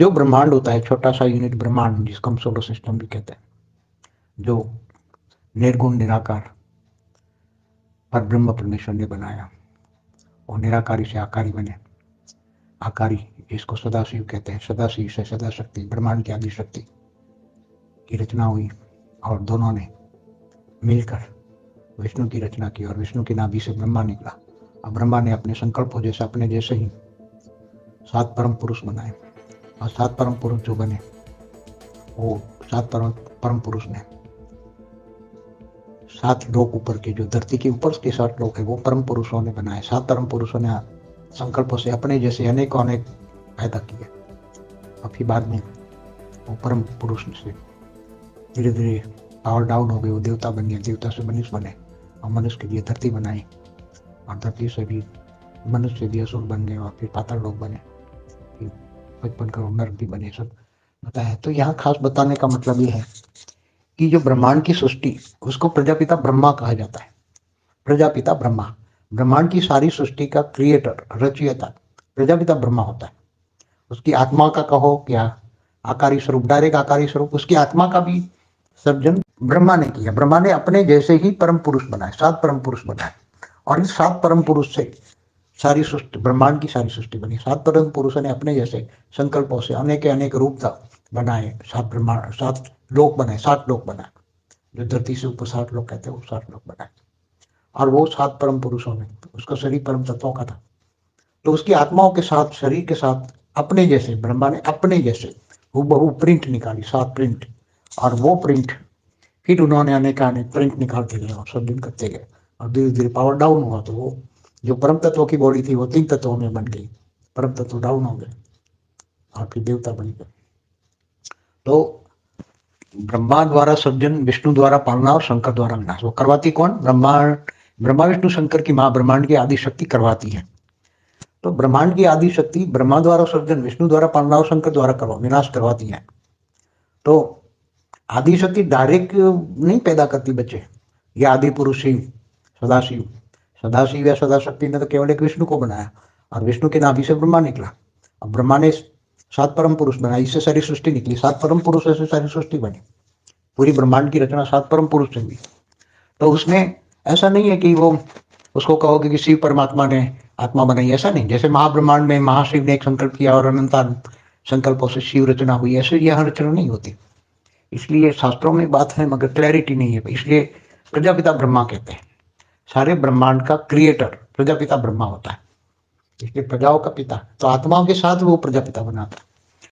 जो ब्रह्मांड होता है, छोटा सा यूनिट ब्रह्मांड जिसको हम सोलर सिस्टम भी कहते हैं, जो निर्गुण निराकार पर ब्रह्म परमेश्वर ने बनाया और निराकारी से आकारी बने। आकारी जिसको सदाशिव कहते हैं, सदाशिव से सदा शक्ति, ब्रह्मांड की आदि शक्ति की रचना हुई और दोनों ने मिलकर विष्णु की रचना की और विष्णु की नाभि से ब्रह्मा निकला। अब ब्रह्मा ने अपने संकल्पों जैसे अपने जैसे ही 7 परम पुरुष बनाए और 7 परम पुरुष जो बने वो 7 परम पुरुष ने 7 लोक ऊपर के, जो धरती के ऊपर के 7 लोक है वो परम पुरुषों ने बनाए। 7 परम पुरुषों ने संकल्पों से अपने जैसे अनेकों अनेक पैदा किए। और फिर बाद में वो परम पुरुष से धीरे धीरे पावर डाउन हो गए, वो देवता बन गए, देवता से मनुष्य बने और मनुष्य के लिए धरती बनाई और धरती से भी मनुष्य भी असुर बन गए और फिर पाताल लोक बने, फिर 55 करोड़ नरक भी बने, सब बताया। तो यहाँ खास बताने का मतलब ये है कि जो ब्रह्मांड की सृष्टि उसको प्रजापिता ब्रह्मा कहा जाता है। प्रजापिता ब्रह्मा, ब्रह्मांड की सारी सृष्टि का क्रिएटर, रचयिता प्रजापिता ब्रह्मा होता है। उसकी आत्मा का कहो क्या आकारी स्वरूप, डायरेक्ट आकारी स्वरूप, उसकी आत्मा का भी सर्जन ब्रह्मा ने किया। ब्रह्मा ने अपने जैसे ही परम पुरुष बनाए, 7 परम पुरुष बनाए और इस 7 परम पुरुष से सारी सृष्टि, ब्रह्मांड की सारी सृष्टि बनी। 7 परम पुरुषों ने अपने जैसे संकल्पों से अनेक अनेक रूप बनाए, 7 ब्रह्मांड, 7 लोक बनाए, 7 लोक बनाए, जो धरती से ऊपर 7 लोक कहते हैं वो 7 लोक बनाए। और वो 7 परम पुरुषों में उसका शरीर परम तत्वों का था, तो उसकी आत्माओं के साथ, शरीर के साथ अपने जैसे ब्रह्मा ने अपने जैसे हूबहू प्रिंट निकाली, 7 प्रिंट। और वो प्रिंट फिर उन्होंने अनेक अनेक प्रिंट निकालते गए और सब दिन करते गए और धीरे धीरे पावर डाउन हुआ, तो वो जो परम तत्वों की बॉडी थी वो 3 तत्वों में बन गई, परम तत्व डाउन हो गए और फिर देवता बन गए। तो ब्रह्मा द्वारा सृजन, विष्णु द्वारा पालना और शंकर द्वारा विनाश। वो करवाती कौन? ब्रह्मा विष्णु शंकर की माँ ब्रह्मांड की आदि शक्ति करवाती है। तो ब्रह्मांड की आदि शक्ति ब्रह्मा द्वारा सृजन, विष्णु द्वारा पालना और शंकर द्वारा विनाश करवाती है। तो आदि शक्ति डायरेक्ट नहीं पैदा करती बच्चे, ये आदि पुरुष ही सदाशिव, सदाशिव या सदा शक्ति ने तो केवल एक विष्णु को बनाया और विष्णु के नाभि से ब्रह्मा निकला। अब ब्रह्मा ने 7 परम पुरुष बनाए, इससे सारी सृष्टि निकली, 7 परम पुरुषों से सारी सृष्टि बनी। पूरी ब्रह्मांड की रचना 7 परम पुरुष से हुई। तो उसमें ऐसा नहीं है कि वो उसको कहोगे कि शिव परमात्मा ने आत्मा बनाई, ऐसा नहीं। जैसे महाब्रह्मांड में महाशिव ने एक संकल्प किया और अनंत संकल्पों से शिव रचना हुई, ऐसे यह रचना नहीं होती। इसलिए शास्त्रों में बात है मगर क्लैरिटी नहीं है, इसलिए प्रजापिता ब्रह्मा कहते हैं। सारे ब्रह्मांड का क्रिएटर प्रजापिता ब्रह्मा होता है, इसलिए प्रजाओं का पिता। तो आत्माओं के साथ वो प्रजापिता बनाता है।